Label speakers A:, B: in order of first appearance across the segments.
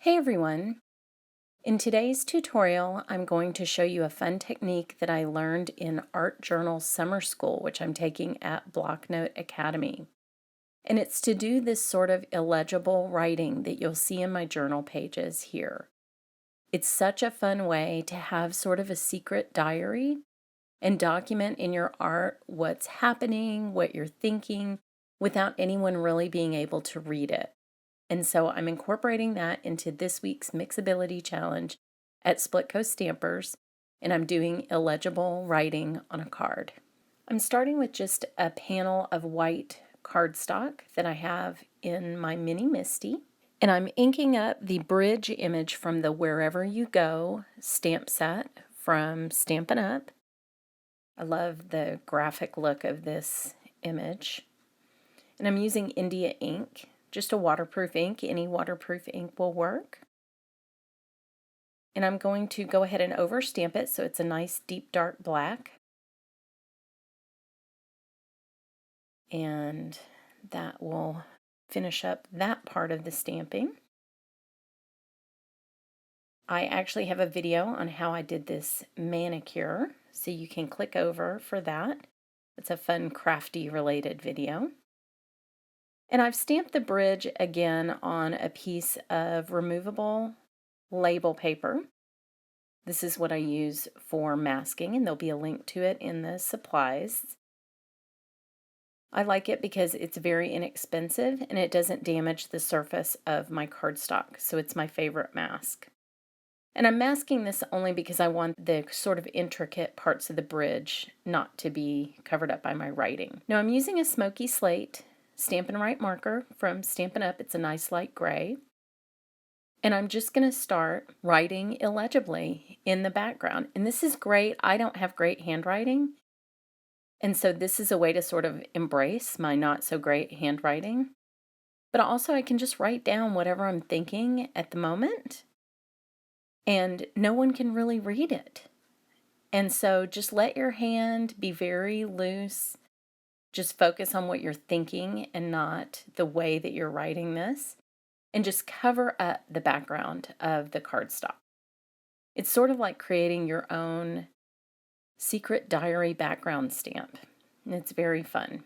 A: Hey everyone! In today's tutorial, I'm going to show you a fun technique that I learned in Art Journal Summer School, which I'm taking at Blocknote Academy. And it's to do this sort of illegible writing that you'll see in my journal pages here. It's such a fun way to have sort of a secret diary and document in your art what's happening, what you're thinking, without anyone really being able to read it. And so I'm incorporating that into this week's Mixability Challenge at Splitco Stampers, and I'm doing illegible writing on a card. I'm starting with just a panel of white cardstock that I have in my Mini Misti, and I'm inking up the bridge image from the Wherever You Go stamp set from Stampin' Up! I love the graphic look of this image. And I'm using India ink. Just a waterproof ink. Any waterproof ink will work. And I'm going to go ahead and overstamp it so it's a nice deep dark black. And that will finish up that part of the stamping. I actually have a video on how I did this manicure, so you can click over for that. It's a fun crafty related video. And I've stamped the bridge again on a piece of removable label paper. This is what I use for masking, and there'll be a link to it in the supplies. I like it because it's very inexpensive and it doesn't damage the surface of my cardstock, so it's my favorite mask. And I'm masking this only because I want the sort of intricate parts of the bridge not to be covered up by my writing. Now I'm using a smoky slate Stampin' Write marker from Stampin' Up! It's a nice light gray. And I'm just going to start writing illegibly in the background. And this is great. I don't have great handwriting. And so this is a way to sort of embrace my not so great handwriting. But also I can just write down whatever I'm thinking at the moment. And no one can really read it. And so just let your hand be very loose. Just focus on what you're thinking and not the way that you're writing this. And just cover up the background of the cardstock. It's sort of like creating your own secret diary background stamp. And it's very fun.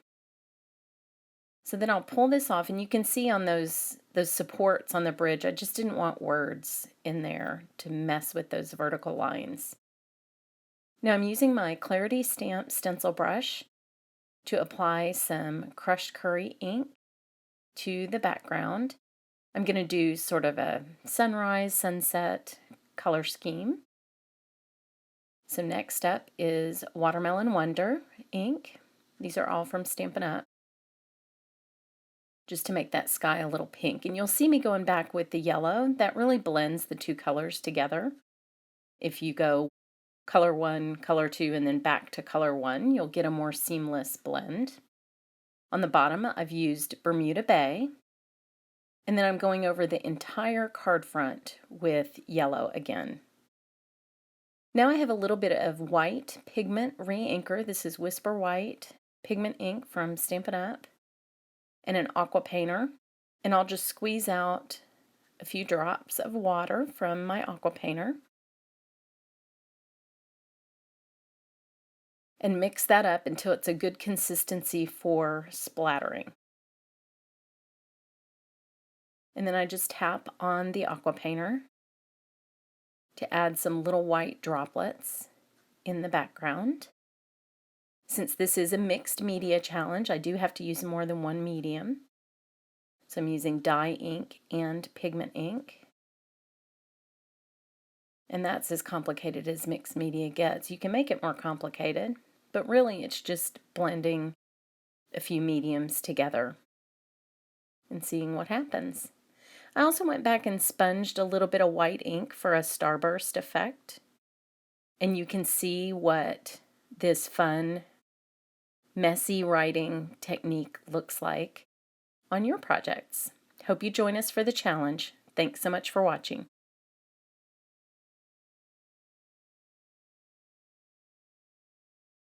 A: So then I'll pull this off, and you can see on those supports on the bridge, I just didn't want words in there to mess with those vertical lines. Now I'm using my Clarity Stamp stencil brush to apply some crushed curry ink to the background. I'm going to do sort of a sunrise, sunset color scheme. So next up is Watermelon Wonder ink. These are all from Stampin' Up! Just to make that sky a little pink. And you'll see me going back with the yellow. That really blends the two colors together. If you go color 1, color 2, and then back to color 1, you'll get a more seamless blend. On the bottom, I've used Bermuda Bay. And then I'm going over the entire card front with yellow again. Now I have a little bit of white pigment re-inker. This is Whisper White pigment ink from Stampin' Up! And an aqua painter. And I'll just squeeze out a few drops of water from my aqua painter. And mix that up until it's a good consistency for splattering. And then I just tap on the aqua painter to add some little white droplets in the background. Since this is a mixed media challenge, I do have to use more than one medium. So I'm using dye ink and pigment ink. And that's as complicated as mixed media gets. You can make it more complicated, but really it's just blending a few mediums together and seeing what happens. I also went back and sponged a little bit of white ink for a starburst effect. And you can see what this fun, messy writing technique looks like on your projects. Hope you join us for the challenge. Thanks so much for watching.